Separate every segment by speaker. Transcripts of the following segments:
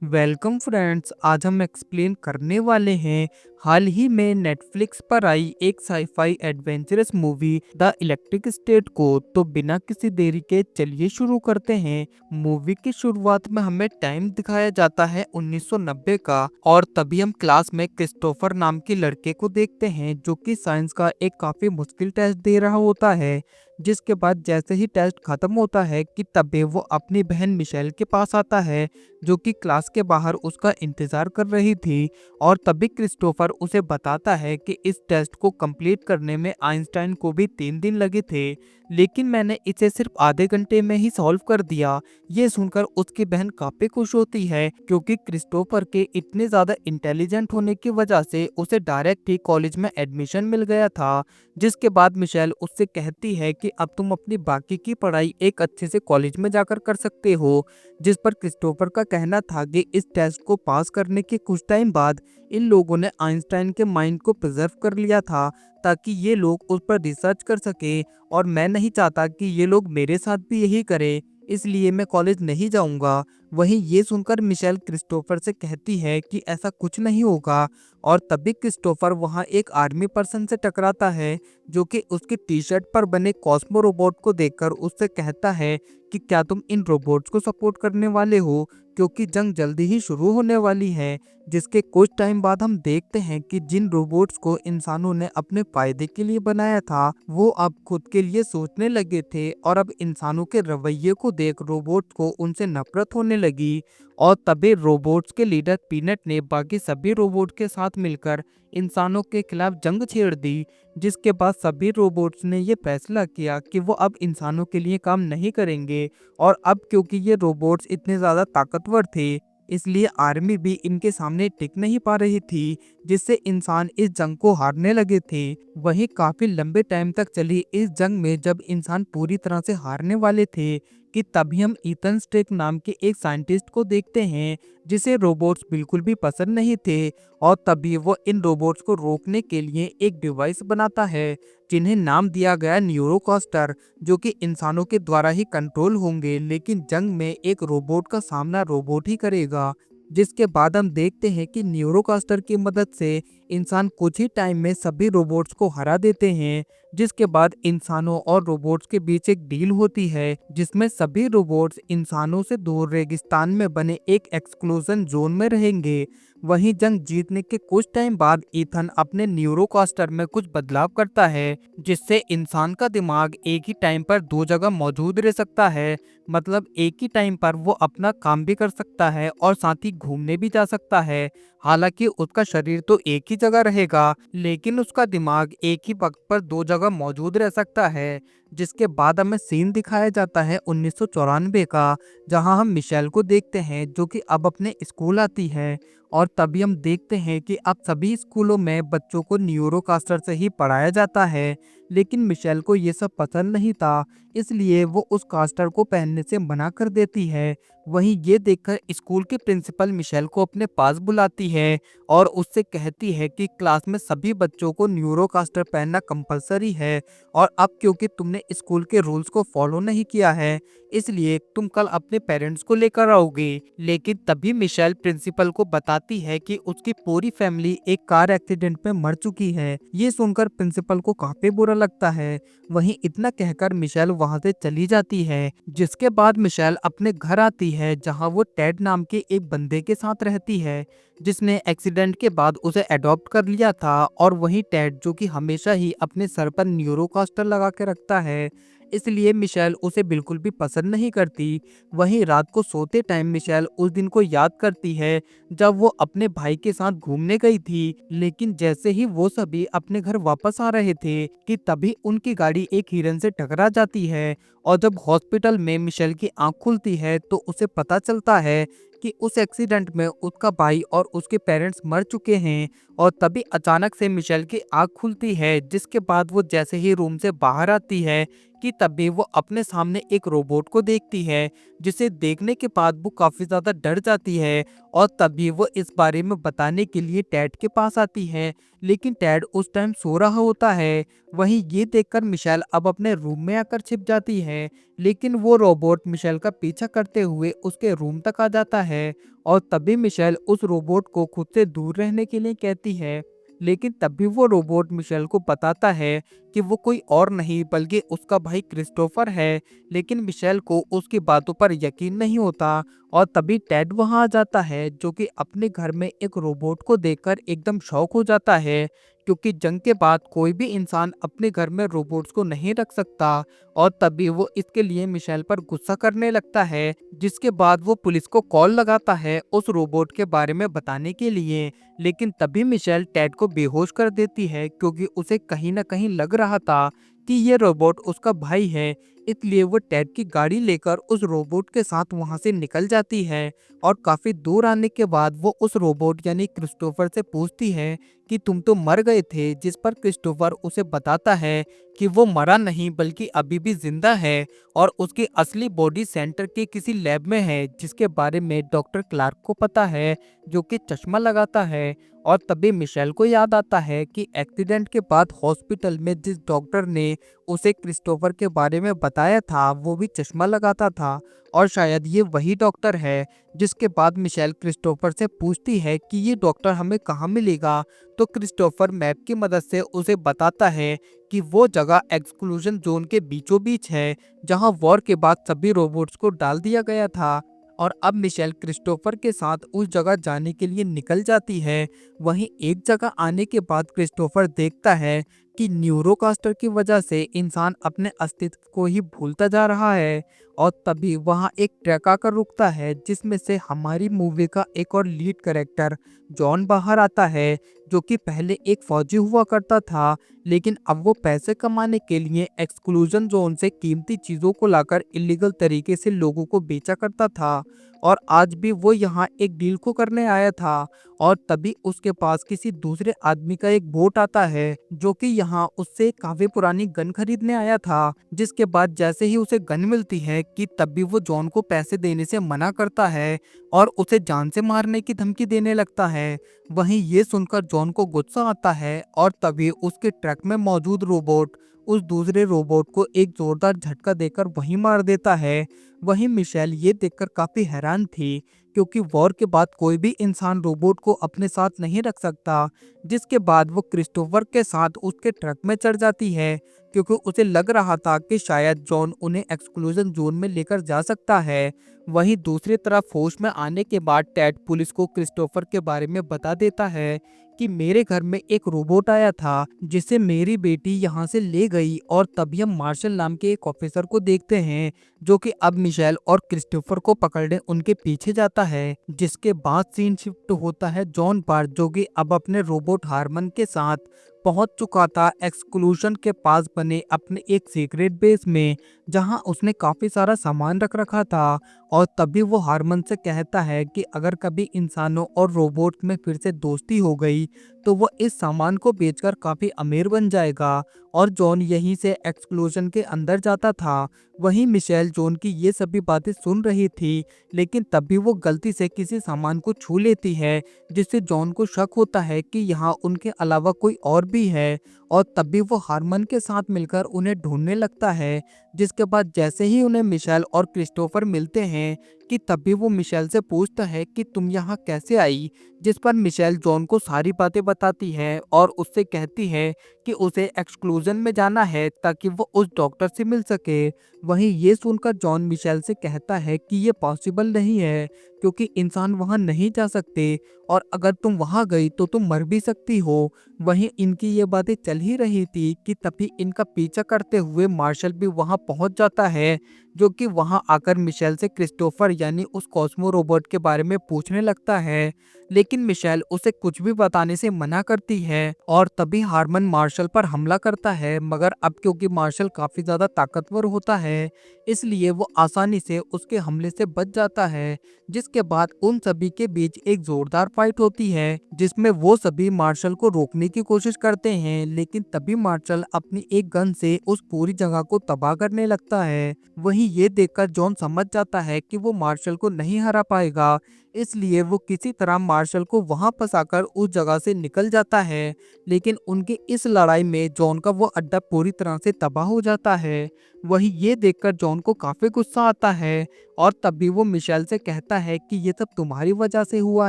Speaker 1: Welcome friends. आज हम explain करने वाले हैं हाल ही में नेटफ्लिक्स पर आई एक sci fi adventurous movie the electric state को। तो बिना किसी देरी के चलिए शुरू करते हैं। मूवी की शुरुआत में हमें टाइम दिखाया जाता है 1990 का, और तभी हम क्लास में क्रिस्टोफर नाम के लड़के को देखते हैं जो कि साइंस का एक काफी मुश्किल टेस्ट दे रहा होता है। जिसके बाद जैसे ही टेस्ट खत्म होता है कि तभी वो अपनी बहन मिशेल के पास आता है जो कि क्लास के बाहर उसका इंतजार कर रही थी। और तभी क्रिस्टोफर उसे बताता है कि इस टेस्ट को कंप्लीट करने में आइंस्टाइन को भी 3 दिन लगे थे, लेकिन मैंने इसे सिर्फ आधे घंटे में ही सॉल्व कर दिया। ये सुनकर उसकी बहन काफी खुश होती है क्योंकि क्रिस्टोफर के इतने ज्यादा इंटेलिजेंट होने की वजह से उसे डायरेक्ट ही कॉलेज में एडमिशन मिल गया था। जिसके बाद मिशेल उससे कहती है कि अब तुम अपनी बाकी की पढ़ाई एक अच्छे से कॉलेज में जाकर कर सकते हो। जिस पर क्रिस्टोफर का कहना था कि इस टेस्ट को पास करने के कुछ टाइम बाद इन लोगों ने आइंस्टाइन के माइंड को प्रिजर्व कर लिया था ताकि ये लोग उस पर रिसर्च कर सके, और मैं नहीं चाहता कि ये लोग मेरे साथ भी यही करें, इसलिए मैं कॉलेज नहीं जाऊंगा। वहीं ये सुनकर मिशेल क्रिस्टोफर से कहती है कि ऐसा कुछ नहीं होगा, और तभी क्रिस्टोफर वहां एक आर्मी पर्सन से टकराता है जो कि उसकी टी शर्ट पर बने कॉस्मो रोबोट को देखकर उससे कहता है कि क्या तुम इन रोबोट्स को सपोर्ट करने वाले हो, क्योंकि जंग जल्दी ही शुरू होने वाली है। जिसके कुछ टाइम बाद हम देखते हैं कि जिन रोबोट्स को इंसानों ने अपने फायदे के लिए बनाया था वो अब खुद के लिए सोचने लगे थे, और अब इंसानों के रवैये को देख रोबोट्स को उनसे नफरत होने लगी। और तभी रोबोट्स के लीडर पीनट ने बाकी सभी रोबोट के साथ मिलकर इंसानों के खिलाफ जंग छेड़ दी। जिसके बाद सभी रोबोट्स ने ये फैसला किया कि वो अब इंसानों के लिए काम नहीं करेंगे, और अब क्योंकि ये रोबोट्स इतने ज़्यादा ताकतवर थे इसलिए आर्मी भी इनके सामने टिक नहीं पा रही थी, जिससे इंसान इस जंग को हारने लगे थे। वहीं काफी लंबे टाइम तक चली इस जंग में जब इंसान पूरी तरह से हारने वाले थे कि तभी हम ईथन स्ट्रेक नाम के एक साइंटिस्ट को देखते हैं जिसे रोबोट्स बिल्कुल भी पसंद नहीं थे। और तभी वो इन रोबोट्स को रोकने के लिए एक डिवाइस बनाता है जिन्हें नाम दिया गया न्यूरोकॉस्टर, जो कि इंसानों के द्वारा ही कंट्रोल होंगे, लेकिन जंग में एक रोबोट का सामना रोबोट ही करेगा। जिसके बाद हम देखते हैं कि न्यूरोकास्टर की मदद से इंसान कुछ ही टाइम में सभी रोबोट्स को हरा देते हैं। जिसके बाद इंसानों और रोबोट्स के बीच एक डील होती है जिसमें सभी रोबोट्स इंसानों से दूर रेगिस्तान में बने एक एक्सक्लूजन जोन में रहेंगे। वहीं जंग जीतने के कुछ टाइम बाद ईथन अपने न्यूरोकास्टर में कुछ बदलाव करता है जिससे इंसान का दिमाग एक ही टाइम पर दो जगह मौजूद रह सकता है। मतलब एक ही टाइम पर वो अपना काम भी कर सकता है और साथ ही घूमने भी जा सकता है। हालांकि उसका शरीर तो एक ही जगह रहेगा, लेकिन उसका दिमाग एक ही वक्त पर दो जगह मौजूद रह सकता है। जिसके बाद हमें सीन दिखाया जाता है 1994 का, जहां हम मिशेल को देखते हैं जो कि अब अपने स्कूल आती है। और तभी हम देखते हैं कि अब सभी स्कूलों में बच्चों को न्यूरोकास्टर से ही पढ़ाया जाता है, लेकिन मिशेल को ये सब पसंद नहीं था, इसलिए वो उस कास्टर को पहनने से मना कर देती है। वहीं ये देखकर स्कूल की प्रिंसिपल मिशेल को अपने पास बुलाती है और उससे कहती है कि क्लास में सभी बच्चों को न्यूरोकास्टर पहनना कंपलसरी है, और अब क्योंकि तुमने स्कूल के रूल्स को फॉलो नहीं किया है इसलिए तुम कल अपने पेरेंट्स को लेकर आओगे। लेकिन तभी मिशेल प्रिंसिपल को बताती है कि उसकी पूरी फैमिली एक कार एक्सीडेंट में मर चुकी है। ये सुनकर प्रिंसिपल को काफी बुरा लगता है। वहीं इतना कहकर मिशेल वहां से चली जाती है। जिसके बाद मिशेल अपने घर आती है जहां वो टेड नाम के एक बंदे के साथ रहती है जिसने एक्सीडेंट के बाद उसे अडॉप्ट कर लिया था। और वहीं टेड जो कि हमेशा ही अपने सर पर न्यूरोकास्टर लगा के रखता है, इसलिए मिशेल उसे बिल्कुल भी पसंद नहीं करती। वहीं रात को सोते टाइम मिशेल उस दिन को याद करती है जब वो अपने भाई के साथ घूमने गई थी, लेकिन जैसे ही वो सभी अपने घर वापस आ रहे थे कि तभी उनकी गाड़ी एक हिरन से टकरा जाती है। और जब हॉस्पिटल में मिशेल की आंख खुलती है तो उसे पता चलता है कि उस एक्सीडेंट में उसका भाई और उसके पेरेंट्स मर चुके हैं। और तभी अचानक से मिशेल की आंख खुलती है, जिसके बाद वो जैसे ही रूम से बाहर आती है कि तभी वो अपने सामने एक रोबोट को देखती है, जिसे देखने के बाद वो काफी ज्यादा डर जाती है और तभी वो इस बारे में बताने के लिए टैड के पास आती है, लेकिन टैड उस टाइम सो रहा होता है। वहीं ये देखकर मिशेल अब अपने रूम में आकर छिप जाती है, लेकिन वो रोबोट मिशेल का पीछा करते हुए उसके रूम तक आ जाता है और तभी मिशेल उस रोबोट को खुद से दूर रहने के लिए कहती है। लेकिन तभी वो रोबोट मिशेल को बताता है कि वो कोई और नहीं बल्कि उसका भाई क्रिस्टोफर है, लेकिन मिशेल को उसकी बातों पर यकीन नहीं होता और तभी टेड वहां आ जाता है, जो कि अपने घर में एक रोबोट को देखकर एकदम शॉक हो जाता है, क्योंकि जंग के बाद कोई भी इंसान अपने घर में रोबोट्स को नहीं रख सकता। और तभी वो इसके लिए मिशेल पर गुस्सा करने लगता है, जिसके बाद वो पुलिस को कॉल लगाता है उस रोबोट के बारे में बताने के लिए। लेकिन तभी मिशेल टेड को बेहोश कर देती है, क्योंकि उसे कहीं ना कहीं लग रहा था कि ये रोबोट उसका भाई है। इसलिए वो टेड की गाड़ी लेकर उस रोबोट के साथ वहां से निकल जाती है और काफी दूर आने के बाद वो उस रोबोट यानी क्रिस्टोफर से पूछती है कि तुम तो मर गए थे, जिस पर क्रिस्टोफर उसे बताता है कि वो मरा नहीं बल्कि अभी भी जिंदा है और उसकी असली बॉडी सेंटर के किसी लैब में है, जिसके बारे में डॉक्टर क्लार्क को पता है, जो कि चश्मा लगाता है। और तभी मिशेल को याद आता है कि एक्सीडेंट के बाद हॉस्पिटल में जिस डॉक्टर ने उसे क्रिस्टोफर के बारे में बताया था वो भी चश्मा लगाता था और शायद ये वही डॉक्टर है। जिसके बाद मिशेल क्रिस्टोफर से पूछती है कि ये डॉक्टर हमें कहाँ मिलेगा, तो क्रिस्टोफर मैप की मदद से उसे बताता है कि वो जगह एक्सक्लूजन जोन के बीचों बीच है, जहां वॉर के बाद सभी रोबोट्स को डाल दिया गया था। और अब मिशेल क्रिस्टोफर के साथ उस जगह जाने के लिए निकल जाती है। वहीं एक जगह आने के बाद क्रिस्टोफर देखता है कि न्यूरोकास्टर की वजह से इंसान अपने अस्तित्व को ही भूलता जा रहा है और तभी वहां एक ट्रक आकर रुकता है, जिसमें से हमारी मूवी का एक और लीड कैरेक्टर जॉन बाहर आता है, जो कि पहले एक फौजी हुआ करता था, लेकिन अब वो पैसे कमाने के लिए एक्सक्लूजन जोन से कीमती चीजों को लाकर इलीगल तरीके से लोगों को बेचा करता था। और आज भी वो यहाँ एक डील को करने आया था और तभी उसके पास किसी दूसरे आदमी का एक बोट आता है, जो कि यहाँ उससे काफी पुरानी गन खरीदने आया था। जिसके बाद जैसे ही उसे गन मिलती है कि तभी वो जॉन को पैसे देने से मना करता है और उसे जान से मारने की धमकी देने लगता है। वहीं ये सुनकर जॉन को गुस्सा आता है और तभी उसके ट्रक में मौजूद रोबोट उस दूसरे रोबोट को एक जोरदार झटका देकर वहीं मार देता है। वहीं मिशेल ये देखकर काफी हैरान थी, क्योंकि वॉर के बाद कोई भी इंसान रोबोट को अपने साथ नहीं रख सकता। जिसके बाद वो क्रिस्टोफर के साथ उसके ट्रक में चढ़ जाती है, क्योंकि उसे लग रहा था कि शायद जॉन उन्हें एक्सक्लूजन जोन में लेकर जा सकता है। वहीं दूसरी तरफ होश में आने के बाद टेड पुलिस को क्रिस्टोफर के बारे में बता देता है कि मेरे घर में एक रोबोट आया था, जिसे मेरी बेटी यहाँ से ले गई। और तभी हम मार्शल नाम के एक ऑफिसर को देखते हैं, जो कि अब मिशेल और क्रिस्टोफर को पकड़ने उनके पीछे जाता है। जिसके बाद सीन शिफ्ट होता है जॉन पर, जो कि अब अपने रोबोट हारमन के साथ पहुंच चुका था एक्सक्लूजन के पास बने अपने एक सीक्रेट बेस में, जहां उसने काफी सारा सामान रख रखा था। और तभी वो हारमन से कहता है कि अगर कभी इंसानों और रोबोट में फिर से दोस्ती हो गई तो वो इस सामान को बेचकर काफी अमीर बन जाएगा। और जॉन यहीं से एक्सक्लूजन के अंदर जाता था। वहीं मिशेल जॉन की ये सभी बातें सुन रही थी, लेकिन तभी वो गलती से किसी सामान को छू लेती है, जिससे जॉन को शक होता है कि यहाँ उनके अलावा कोई और भी है। और तभी वो हारमन के साथ मिलकर उन्हें ढूंढने लगता है। जिसके बाद जैसे ही उन्हें मिशेल और क्रिस्टोफर मिलते हैं कि तभी वो मिशेल से पूछता है कि तुम यहाँ कैसे आई। जिस पर मिशेल जॉन को सारी बातें बताती है और उससे कहती है कि उसे एक्सक्लूजन में जाना है ताकि वो उस डॉक्टर से मिल सके। वहीं ये सुनकर जॉन मिशेल से कहता है कि ये पॉसिबल नहीं है, क्योंकि इंसान वहां नहीं जा सकते और अगर तुम वहां गई तो तुम मर भी सकती हो। वहीं इनकी ये बातें चल ही रही थी कि तभी इनका पीछा करते हुए मार्शल भी वहां पहुंच जाता है, जो कि वहां आकर मिशेल से क्रिस्टोफर यानी उस कॉस्मो रोबोट के बारे में पूछने लगता है। लेकिन मिशेल उसे कुछ भी बताने से मना करती है और तभी हारमन मार्शल पर हमला करता है, मगर अब क्योंकि मार्शल काफी ज्यादा ताकतवर होता है है, इसलिए वो आसानी से उसके हमले से बच जाता है। जिसके बाद उन सभी के बीच एक जोरदार फाइट होती है, जिसमें वो सभी मार्शल को रोकने की कोशिश करते हैं, लेकिन तभी मार्शल अपनी एक गन से उस पूरी जगह को तबाह करने लगता है। वहीं ये देखकर जॉन समझ जाता है कि वो मार्शल को नहीं हरा पाएगा, इसलिए वो किसी तरह मार्शल को वहां फंसाकर उस जगह से निकल जाता है। लेकिन उनकी इस लड़ाई में जॉन का वो अड्डा पूरी तरह से तबाह हो जाता है। वही ये देखकर जॉन को काफी गुस्सा आता है और तभी वो मिशेल से कहता है कि ये सब तुम्हारी वजह से हुआ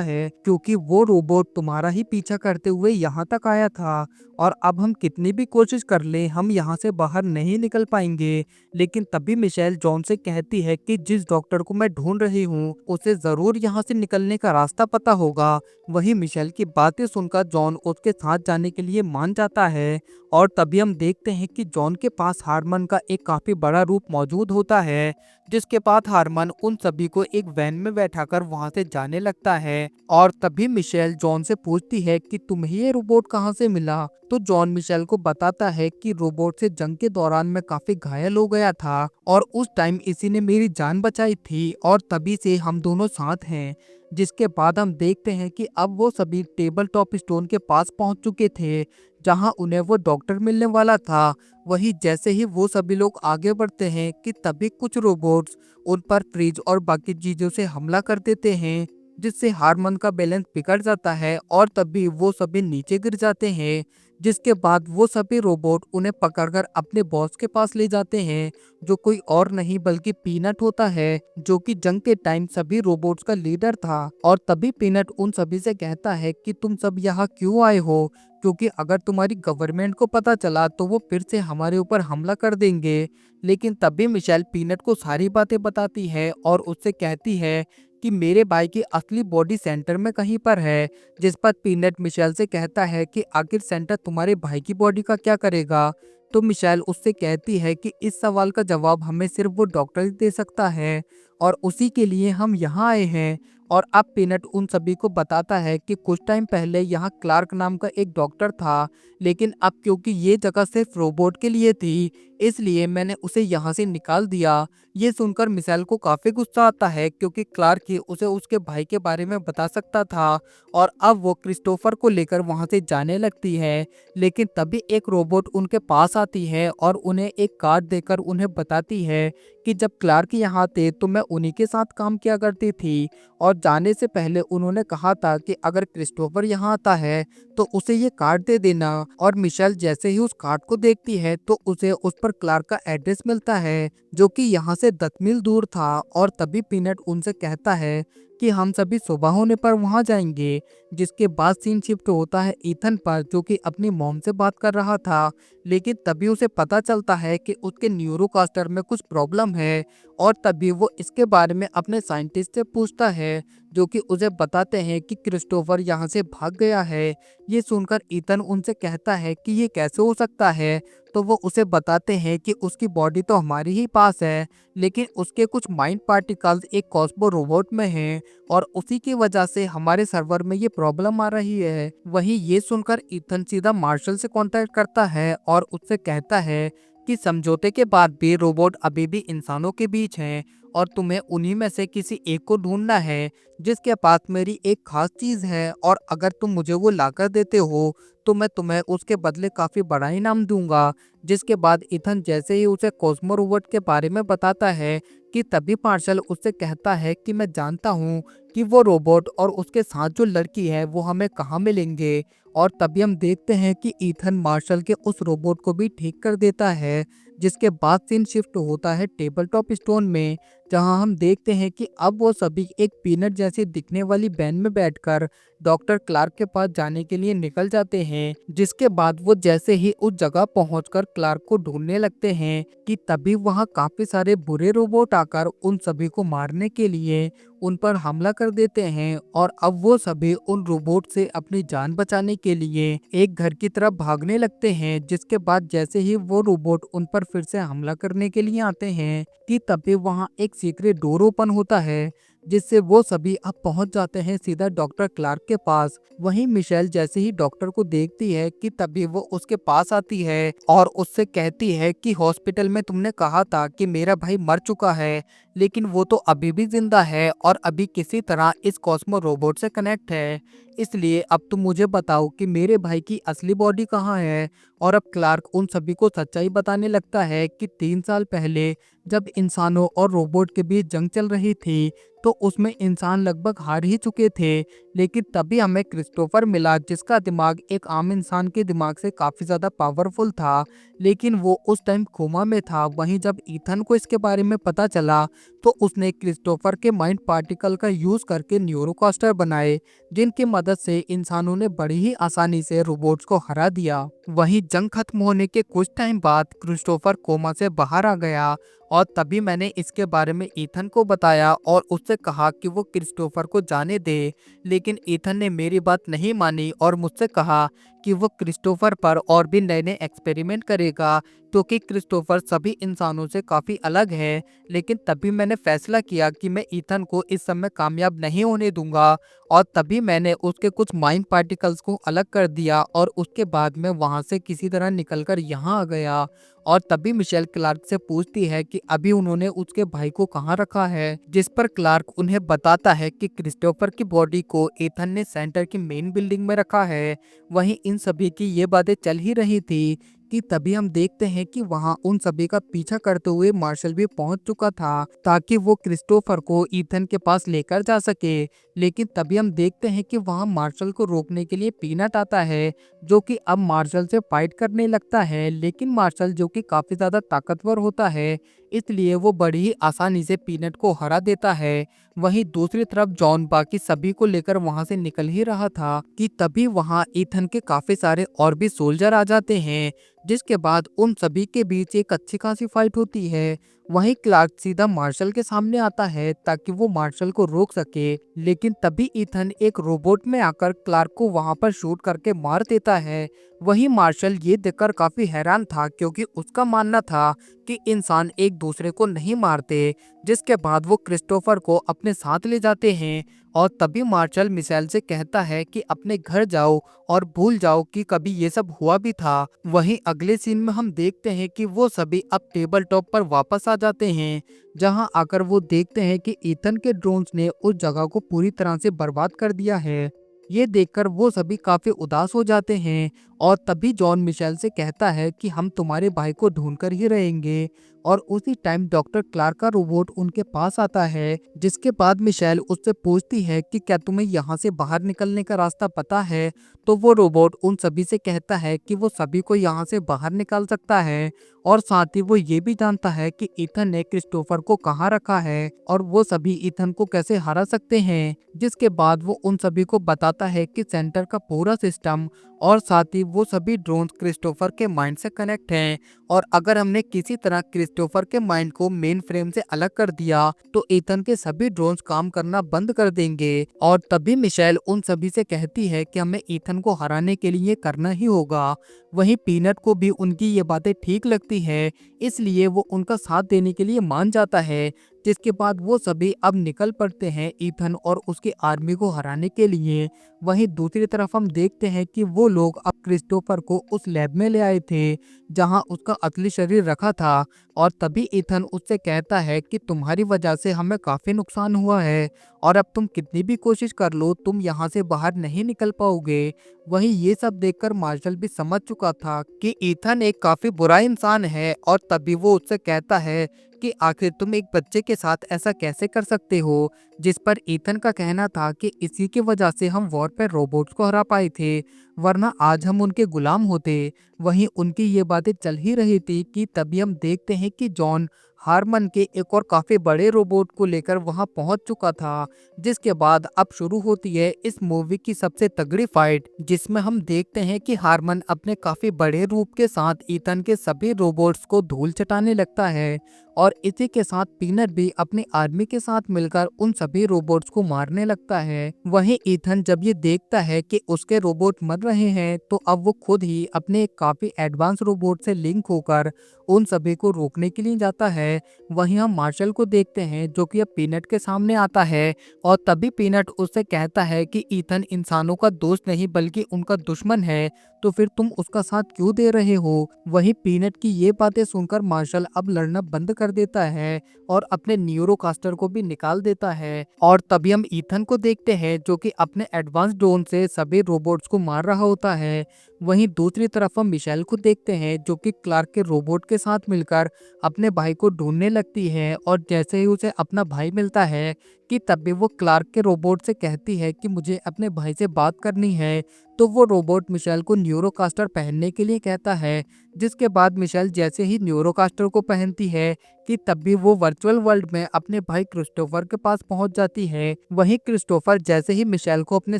Speaker 1: है, क्योंकि वो रोबोट तुम्हारा ही पीछा करते हुए यहाँ तक आया था और अब हम कितनी भी कोशिश कर लें हम यहाँ से बाहर नहीं निकल पाएंगे। लेकिन तभी मिशेल जॉन से कहती है कि जिस डॉक्टर को मैं ढूंढ रही हूँ उसे जरूर यहाँ से निकलने का रास्ता पता होगा। वही मिशेल की बातें सुनकर जॉन उसके साथ जाने के लिए मान जाता है और तभी हम देखते हैं कि जॉन के पास हारमन का एक काफी बड़ा रूप मौजूद होता है, जिसके बाद हारमन उन सभी को एक वैन में बैठाकर वहां से जाने लगता है। और तभी मिशेल जॉन से पूछती है कि तुम्हें ये रोबोट कहाँ से मिला। तो जॉन मिशेल को बताता है कि रोबोट से जंग के दौरान मैं काफी घायल हो गया था और उस टाइम इसी ने मेरी जान बचाई थी और तभी से हम दोनों साथ हैं। जिसके बाद हम देखते हैं कि अब वो सभी टेबल टॉप स्टोन के पास पहुंच चुके थे, जहां उन्हें वो डॉक्टर मिलने वाला था। वही जैसे ही वो सभी लोग आगे बढ़ते हैं कि तभी कुछ रोबोट्स उन पर फ्रिज और बाकी चीजों से हमला कर देते हैं, जिससे हारमन का बैलेंस बिगड़ जाता है और तभी वो सभी नीचे गिर जाते हैं। जिसके बाद वो सभी रोबोट उन्हें पकड़कर अपने बॉस के पास ले जाते हैं, जो कोई और नहीं बल्कि पीनट होता है, जो कि जंग के टाइम सभी रोबोट्स का लीडर था। और तभी पीनट उन सभी से कहता है कि तुम सब यहाँ क्यों आए हो, क्योंकि अगर तुम्हारी गवर्नमेंट को पता चला तो वो फिर से हमारे ऊपर हमला कर देंगे। लेकिन तभी मिशेल पीनट को सारी बातें बताती है और उससे कहती है कि मेरे भाई की असली बॉडी सेंटर में कहीं पर है। जिस पर पीनट मिशेल से कहता है कि आखिर सेंटर तुम्हारे भाई की बॉडी का क्या करेगा। तो मिशेल उससे कहती है कि इस सवाल का जवाब हमें सिर्फ वो डॉक्टर ही दे सकता है और उसी के लिए हम यहाँ आए हैं। और अब पीनट उन सभी को बताता है कि कुछ टाइम पहले यहाँ क्लार्क नाम का एक डॉक्टर था, लेकिन अब क्योंकि ये जगह सिर्फ रोबोट के लिए थी इसलिए मैंने उसे यहाँ से निकाल दिया। ये सुनकर मिशेल को काफी गुस्सा आता है, क्योंकि क्लार्क ही उसे उसके भाई के बारे में बता सकता था और अब वो क्रिस्टोफर को लेकर वहां से जाने लगती है। लेकिन तभी एक रोबोट उनके पास आती है और उन्हें एक कार्ड देकर उन्हें बताती है कि जब क्लार्क यहाँ थे तो मैं उन्हीं के साथ काम किया करती थी और जाने से पहले उन्होंने कहा था कि अगर क्रिस्टोफर यहाँ आता है तो उसे ये कार्ड दे देना। और मिशेल जैसे ही उस कार्ड को देखती है तो उसे उस पर क्लार्क का एड्रेस मिलता है, जो कि यहाँ से 10 मील दूर था। और तभी पीनट उनसे कहता है कि हम सभी सुबह होने पर वहां जाएंगे। जिसके बाद सीन शिफ्ट होता है ईथन पर, जो कि अपनी मॉम से बात कर रहा था। लेकिन तभी उसे पता चलता है कि उसके न्यूरोकास्टर में कुछ प्रॉब्लम है और तभी वो इसके बारे में अपने साइंटिस्ट से पूछता है, जो कि उसे बताते हैं कि क्रिस्टोफर यहाँ से भाग गया है। ये सुनकर ईथन उनसे कहता है कि ये कैसे हो सकता है। तो वो उसे बताते हैं कि उसकी बॉडी तो हमारे ही पास है, लेकिन उसके कुछ माइंड पार्टिकल्स एक कॉस्मो रोबोट में हैं और उसी की वजह से हमारे सर्वर में ये प्रॉब्लम आ रही है। वहीं ये सुनकर ईथन सीधा मार्शल से कांटेक्ट करता है और उससे कहता है कि समझौते के बाद भी रोबोट अभी भी इंसानों के बीच हैं और तुम्हें उन्हीं में से किसी एक को ढूंढना है जिसके पास मेरी एक खास चीज है, और अगर तुम मुझे वो लाकर देते हो तो मैं तुम्हें उसके बदले काफी बड़ा इनाम दूंगा। जिसके बाद इथन जैसे ही उसे कॉस्मो रोबोट के बारे में बताता है कि तभी मार्शल उससे कहता है कि मैं जानता हूँ कि वो रोबोट और उसके साथ जो लड़की है वो हमें कहाँ मिलेंगे। और तभी हम देखते हैं कि ईथन मार्शल के उस रोबोट को भी ठीक कर देता है। जिसके बाद सीन शिफ्ट होता है टेबल टॉप स्टोन में, जहां हम देखते हैं कि अब वो सभी एक पीनट जैसी दिखने वाली वैन में बैठकर डॉक्टर क्लार्क के पास जाने के लिए निकल जाते हैं। जिसके बाद वो जैसे ही उस जगह पहुंचकर क्लार्क को ढूंढने लगते हैं कि तभी वहां काफी सारे बुरे रोबोट आकर उन सभी को मारने के लिए उन पर हमला कर देते हैं। और अब वो सभी उन रोबोट से अपनी जान बचाने के लिए एक घर की तरफ भागने लगते हैं। जिसके बाद जैसे ही वो रोबोट उन पर फिर से हमला करने के लिए आते हैं कि तभी वहां एक सीक्रेट डोर ओपन होता है, जिससे वो सभी अब पहुंच जाते हैं सीधा डॉक्टर क्लार्क के पास। वहीं मिशेल जैसे ही डॉक्टर को देखती है कि तभी वो उसके पास आती है और उससे कहती है कि हॉस्पिटल में तुमने कहा था कि मेरा भाई मर चुका है, लेकिन वो तो अभी भी जिंदा है और अभी किसी तरह इस कॉस्मो रोबोट से कनेक्ट है। इसलिए अब तुम मुझे बताओ कि मेरे भाई की असली बॉडी कहाँ है। और अब क्लार्क उन सभी को सच्चाई बताने लगता है कि 3 साल पहले जब इंसानों और रोबोट के बीच जंग चल रही थी तो उसमें इंसान लगभग हार ही चुके थे, लेकिन तभी हमें क्रिस्टोफर मिला जिसका दिमाग एक आम इंसान के दिमाग से काफी ज्यादा पावरफुल था, लेकिन वो उस टाइम कोमा में था। वहीं जब ईथन को इसके बारे में पता चला तो उसने क्रिस्टोफर के माइंड पार्टिकल का यूज करके न्यूरोकास्टर बनाए, जिनकी मदद से इंसानों ने बड़ी ही आसानी से रोबोट्स को हरा दिया। वहीं जंग खत्म होने के कुछ टाइम बाद क्रिस्टोफर कोमा से बाहर आ गया और तभी मैंने इसके बारे में ईथन को बताया और उससे कहा कि वो क्रिस्टोफर को जाने दे, लेकिन ईथन ने मेरी बात नहीं मानी और मुझसे कहा कि वो क्रिस्टोफर पर और भी नए नए एक्सपेरिमेंट करेगा, क्योंकि क्रिस्टोफर सभी इंसानों से काफ़ी अलग है। लेकिन तभी मैंने फैसला किया कि मैं ईथन को इस समय कामयाब नहीं होने दूंगा और तभी मैंने उसके कुछ माइंड पार्टिकल्स को अलग कर दिया और उसके बाद मैं वहां से किसी तरह निकलकर यहाँ आ गया। और तभी मिशेल क्लार्क से पूछती है कि अभी उन्होंने उसके भाई को कहाँ रखा है, जिस पर क्लार्क उन्हें बताता है कि क्रिस्टोफर की बॉडी को ईथन ने सेंटर की मेन बिल्डिंग में रखा है। वहीं इन सभी की ये बातें चल ही रही थी कि तभी हम देखते हैं कि वहां उन सभी का पीछा करते हुए मार्शल भी पहुंच चुका था ताकि वो क्रिस्टोफर को ईथन के पास लेकर जा सके। लेकिन तभी हम देखते हैं कि वहां मार्शल को रोकने के लिए पीनट आता है, जो कि अब मार्शल से फाइट करने लगता है। लेकिन मार्शल जो कि काफी ज्यादा ताकतवर होता है, इसलिए वो बड़ी ही आसानी से पीनट को हरा देता है। वहीं दूसरी तरफ जॉन बाकी सभी को लेकर वहां से निकल ही रहा था कि तभी वहां ईथन के काफी सारे और भी सोल्जर आ जाते हैं, जिसके बाद उन सभी के बीच एक अच्छी खासी फाइट होती है। वहीं क्लार्क सीधा मार्शल के सामने आता है ताकि वो मार्शल को रोक सके, लेकिन तभी ईथन एक रोबोट में आकर क्लार्क को वहां पर शूट करके मार देता है। वहीं मार्शल ये देखकर काफी हैरान था, क्योंकि उसका मानना था कि इंसान एक दूसरे को नहीं मारते। जिसके बाद वो क्रिस्टोफर को अपने साथ ले जाते हैं और तभी मार्शल मिशेल से कहता है कि अपने घर जाओ और भूल जाओ कि कभी ये सब हुआ भी था। वहीं अगले सीन में हम देखते हैं कि वो सभी अब टेबल टॉप पर वापस आ जाते हैं, जहां आकर वो देखते हैं कि ईथन के ड्रोन्स ने उस जगह को पूरी तरह से बर्बाद कर दिया है। ये देखकर वो सभी काफी उदास हो जाते हैं और तभी जॉन मिशेल से कहता है कि हम तुम्हारे भाई को ढूंढ कर ही रहेंगे। और उसी टाइम डॉक्टर क्लार्क का रोबोट उनके पास आता है, जिसके बाद मिशेल उससे पूछती है कि क्या तुम्हें यहाँ से बाहर निकलने का रास्ता पता है। तो वो रोबोट उन सभी से कहता है कि वो सभी को यहाँ से बाहर निकाल सकता है और साथ ही वो ये भी जानता है कि ईथन ने क्रिस्टोफर को कहाँ रखा है और वो सभी ईथन को कैसे हरा सकते हैं। जिसके बाद वो उन सभी को बताता है कि सेंटर का पूरा सिस्टम और साथ ही वो सभी ड्रोन्स क्रिस्टोफर के माइंड से कनेक्ट हैं और अगर हमने किसी तरह क्रिस्टोफर के माइंड को मेन फ्रेम से अलग कर दिया तो ईथन के सभी ड्रोन्स काम करना बंद कर देंगे। और तभी मिशेल उन सभी से कहती है कि हमें ईथन को हराने के लिए करना ही होगा। वहीं पीनट को भी उनकी ये बातें ठीक लगती है, इसलिए वो उनका साथ देने के लिए मान जाता है। जिसके बाद वो सभी अब निकल पड़ते हैं ईथन और उसकी आर्मी को हराने के लिए। वहीं दूसरी तरफ हम देखते हैं कि वो लोग अब क्रिस्टोफर को उस लैब में ले आए थे जहां उसका असली शरीर रखा था। और तभी ईथन उससे कहता है कि तुम्हारी वजह से हमें काफी नुकसान हुआ है और अब तुम कितनी भी कोशिश कर लो तुम यहाँ से बाहर नहीं निकल पाओगे। वहीं ये सब देखकर मार्शल भी समझ चुका था कि ईथन एक काफी बुरा इंसान है और तभी वो उससे कहता है कि आखिर तुम एक बच्चे के साथ ऐसा कैसे कर सकते हो। जिस पर ईथन का कहना था कि इसी की वजह से हम वॉर पर रोबोट्स को हरा पाए थे, वरना आज हम उनके गुलाम होते। वहीं उनकी ये बातें चल ही रही थी कि तभी हम देखते हैं कि जॉन हारमन के एक और काफी बड़े रोबोट को लेकर वहां पहुंच चुका था। जिसके बाद अब शुरू होती है इस मूवी की सबसे तगड़ी फाइट, जिसमें हम देखते हैं कि हारमन अपने काफी बड़े रूप के साथ ईथन के सभी रोबोट्स को धूल चटाने लगता है और इसी के साथ पीनट भी अपनी आर्मी के साथ मिलकर उन सभी रोबोट्स को मारने लगता है। वहीं ईथन जब ये देखता है कि उसके रोबोट मर रहे हैं तो अब वो खुद ही अपने एक काफी एडवांस रोबोट से लिंक होकर उन सभी को रोकने के लिए जाता है। है। वहीं हम मार्शल को देखते हैं जो कि अब पीनट के सामने आता है और तभी पीनट उससे कहता है कि ईथन इंसानों का दोस्त नहीं बल्कि उनका दुश्मन है, तो फिर तुम उसका साथ क्यों दे रहे हो। वहीं पीनट की ये बातें सुनकर मार्शल अब लड़ना बंद कर देता है और अपने न्यूरोकास्टर को भी निकाल देता है। और तभी हम ईथन को देखते हैं जो कि अपने एडवांस ड्रोन से सभी रोबोट्स को मार रहा होता है। वहीं दूसरी तरफ हम मिशेल को देखते हैं जो कि क्लार्क के रोबोट के साथ मिलकर अपने भाई को ढूंढने लगती है और जैसे ही उसे अपना भाई मिलता है कि तभी वो क्लार्क के रोबोट से कहती है कि मुझे अपने भाई से बात करनी है। तो वो रोबोट मिशेल को न्यूरोकास्टर पहनने के लिए कहता है, जिसके बाद मिशेल जैसे ही न्यूरोकास्टर को पहनती है कि तभी वो वर्चुअल वर्ल्ड में अपने भाई क्रिस्टोफर के पास पहुंच जाती है। वहीं क्रिस्टोफर जैसे ही मिशेल को अपने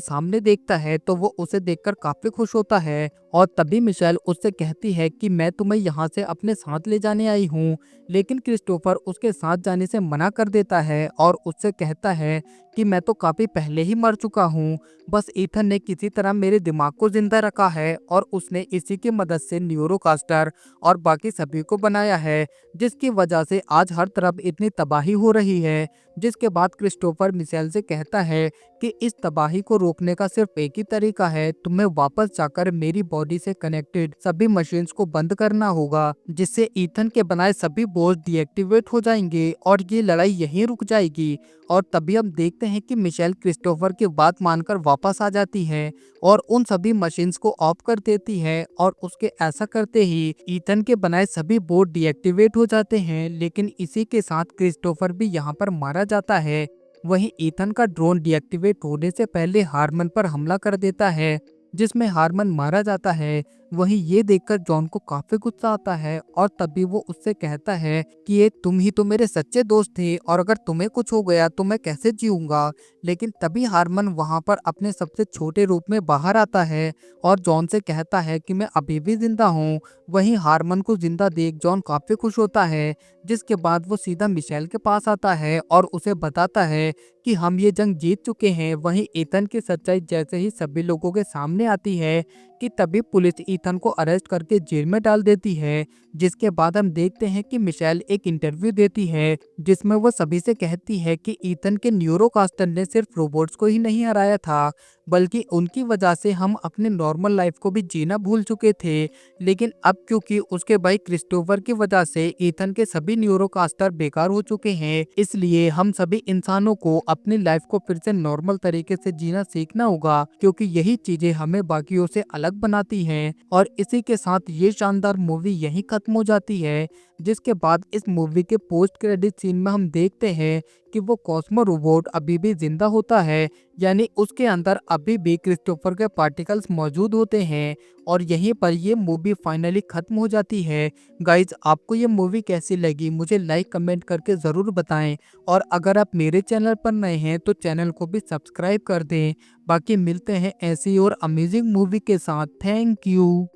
Speaker 1: सामने देखता है तो वो उसे देखकर काफी खुश होता है और तभी मिशेल उससे कहती है कि मैं तुम्हें यहाँ से अपने साथ ले जाने आई हूँ। लेकिन क्रिस्टोफर उसके साथ जाने से मना कर देता है और उससे कहता है कि मैं तो काफी पहले ही मर चुका हूँ, बस ईथन ने किसी तरह मेरे दिमाग को जिंदा रखा है और उसने इसी की मदद से न्यूरोकास्टर और बाकी सभी को बनाया है, जिसकी वजह से आज हर तरफ इतनी तबाही हो रही है। जिसके बाद क्रिस्टोफर मिशेल से कहता है कि इस तबाही को रोकने का सिर्फ एक ही तरीका है, तुम्हें वापस जाकर मेरी बॉडी से कनेक्टेड सभी मशीन्स को बंद करना होगा, जिससे ईथन के बनाए सभी बोझ डीएक्टिवेट हो जाएंगे और ये लड़ाई यहीं रुक जाएगी। और तभी हम देखते हैं कि मिशेल क्रिस्टोफर की बात मानकर वापस आ जाती है और उन सभी मशीन्स को ऑफ कर देती है और उसके ऐसा करते ही ईथन के बनाए सभी बोर्ड डीएक्टिवेट हो जाते हैं। लेकिन इसी के साथ क्रिस्टोफर भी यहाँ पर मारा जाता है। वहीं ईथन का ड्रोन डीएक्टिवेट होने से पहले हारमन पर हमला कर देता है, जिसमें हारमन मारा जाता है। वहीं ये देखकर जॉन को काफी गुस्सा आता है और तभी वो उससे कहता है कि ये तुम ही तो मेरे सच्चे दोस्त थे और अगर तुम्हें कुछ हो गया तो मैं कैसे जीऊंगा। लेकिन तभी हारमन वहां पर अपने सबसे छोटे रूप में बाहर आता है और जॉन से कहता है कि मैं अभी भी जिंदा हूँ। वहीं हारमन को जिंदा देख जॉन काफी खुश होता है, जिसके बाद वो सीधा मिशेल के पास आता है और उसे बताता है कि हम ये जंग जीत चुके हैं। वहीं ईथन की सच्चाई जैसे ही सभी लोगों के सामने आती है कि तभी पुलिस ईथन को अरेस्ट करके जेल में डाल देती है। जिसके बाद हम देखते हैं कि मिशेल एक इंटरव्यू देती है जिसमें वो सभी से कहती है कि ईथन के न्यूरोकास्टर ने सिर्फ रोबोट्स को ही नहीं हराया था, बल्कि उनकी वजह से हम अपने नॉर्मल लाइफ को भी जीना भूल चुके थे। लेकिन अब क्योंकि उसके भाई क्रिस्टोफर की वजह से ईथन के सभी न्यूरोकास्टर बेकार हो चुके हैं, इसलिए हम सभी इंसानों को अपनी लाइफ को फिर से नॉर्मल तरीके से जीना सीखना होगा, क्योंकि यही चीजें हमें बाकियों से अलग बनाती हैं। और इसी के साथ ये शानदार मूवी यहीं खत्म हो जाती है। जिसके बाद इस मूवी के पोस्ट क्रेडिट सीन में हम देखते हैं कि वो कॉस्मो रोबोट अभी भी जिंदा होता है, यानी उसके अंदर अभी भी क्रिस्टोफर के पार्टिकल्स मौजूद होते हैं। और यहीं पर ये मूवी फाइनली खत्म हो जाती है। गाइज, आपको ये मूवी कैसी लगी मुझे लाइक कमेंट करके ज़रूर बताएं। और अगर आप मेरे चैनल पर नए हैं तो चैनल को भी सब्सक्राइब कर दें। बाकी मिलते हैं ऐसी और अमेजिंग मूवी के साथ। Thank you.